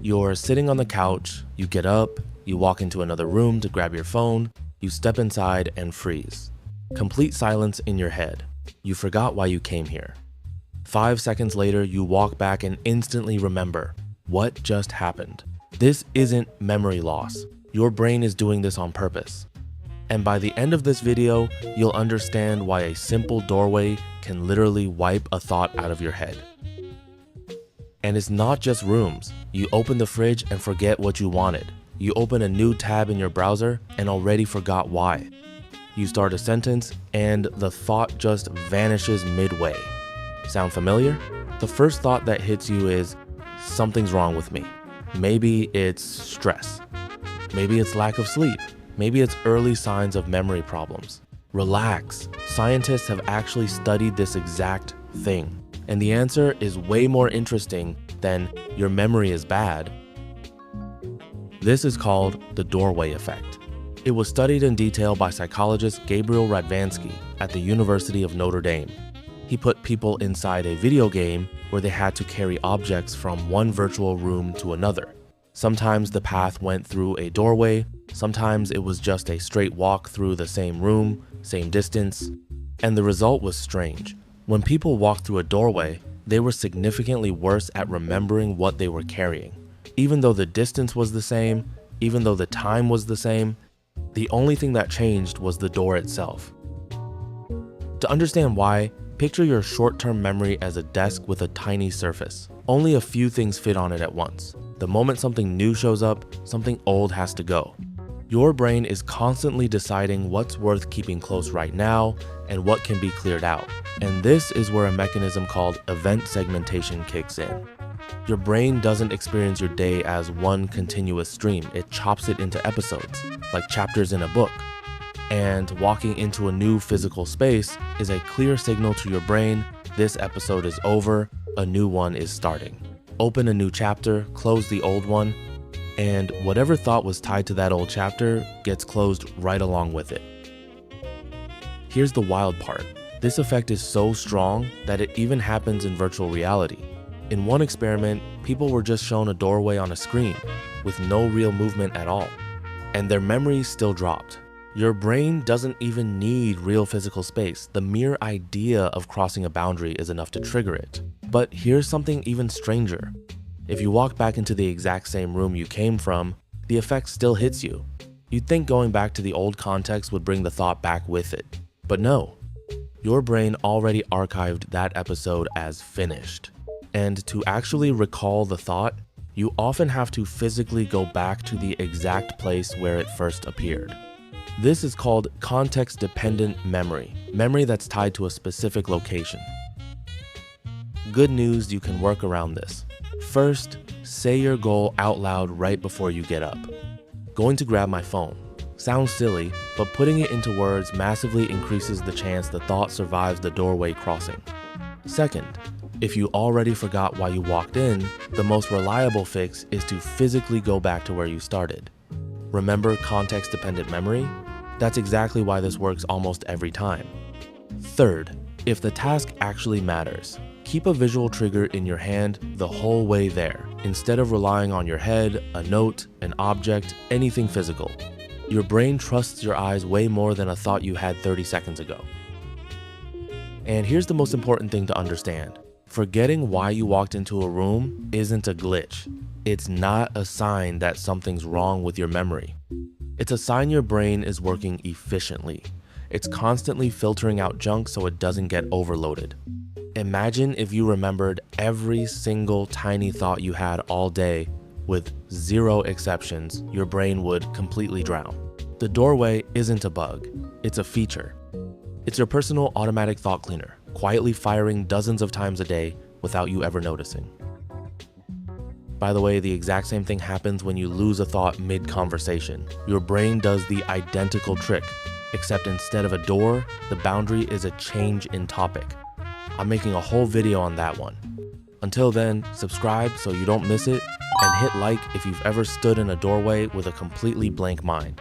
You're sitting on the couch, you get up, you walk into another room to grab your phone, you step inside and freeze. Complete silence in your head. You forgot why you came here. 5 seconds later, you walk back and instantly remember what just happened. This isn't memory loss. Your brain is doing this on purpose. And by the end of this video, you'll understand why a simple doorway can literally wipe a thought out of your head. And it's not just rooms. You open the fridge and forget what you wanted. You open a new tab in your browser and already forgot why. You start a sentence and the thought just vanishes midway. Sound familiar? The first thought that hits you is, something's wrong with me. Maybe it's stress. Maybe it's lack of sleep. Maybe it's early signs of memory problems. Relax. Scientists have actually studied this exact thing. And the answer is way more interesting than your memory is bad. This is called the doorway effect. It was studied in detail by psychologist Gabriel Radvansky at the University of Notre Dame. He put people inside a video game where they had to carry objects from one virtual room to another. Sometimes the path went through a doorway, sometimes it was just a straight walk through the same room, same distance, and the result was strange. When people walked through a doorway, they were significantly worse at remembering what they were carrying. Even though the distance was the same, even though the time was the same, the only thing that changed was the door itself. To understand why, picture your short-term memory as a desk with a tiny surface. Only a few things fit on it at once. The moment something new shows up, something old has to go. Your brain is constantly deciding what's worth keeping close right now and what can be cleared out. And this is where a mechanism called event segmentation kicks in. Your brain doesn't experience your day as one continuous stream. It chops it into episodes, like chapters in a book. And walking into a new physical space is a clear signal to your brain, this episode is over, a new one is starting. Open a new chapter, close the old one, and whatever thought was tied to that old chapter gets closed right along with it. Here's the wild part. This effect is so strong that it even happens in virtual reality. In one experiment, people were just shown a doorway on a screen with no real movement at all, and their memories still dropped. Your brain doesn't even need real physical space. The mere idea of crossing a boundary is enough to trigger it. But here's something even stranger. If you walk back into the exact same room you came from, the effect still hits you. You'd think going back to the old context would bring the thought back with it. But no. Your brain already archived that episode as finished. And to actually recall the thought, you often have to physically go back to the exact place where it first appeared. This is called context-dependent memory, memory that's tied to a specific location. Good news, you can work around this. First, say your goal out loud right before you get up. Going to grab my phone. Sounds silly, but putting it into words massively increases the chance the thought survives the doorway crossing. Second, if you already forgot why you walked in, the most reliable fix is to physically go back to where you started. Remember context-dependent memory? That's exactly why this works almost every time. Third, if the task actually matters, keep a visual trigger in your hand the whole way there, instead of relying on your head, a note, an object, anything physical. Your brain trusts your eyes way more than a thought you had 30 seconds ago. And here's the most important thing to understand. Forgetting why you walked into a room isn't a glitch. It's not a sign that something's wrong with your memory. It's a sign your brain is working efficiently. It's constantly filtering out junk so it doesn't get overloaded. Imagine if you remembered every single tiny thought you had all day with zero exceptions, your brain would completely drown. The doorway isn't a bug, it's a feature. It's your personal automatic thought cleaner, quietly firing dozens of times a day without you ever noticing. By the way, the exact same thing happens when you lose a thought mid-conversation. Your brain does the identical trick, except instead of a door, the boundary is a change in topic. I'm making a whole video on that one. Until then, subscribe so you don't miss it, and hit like if you've ever stood in a doorway with a completely blank mind.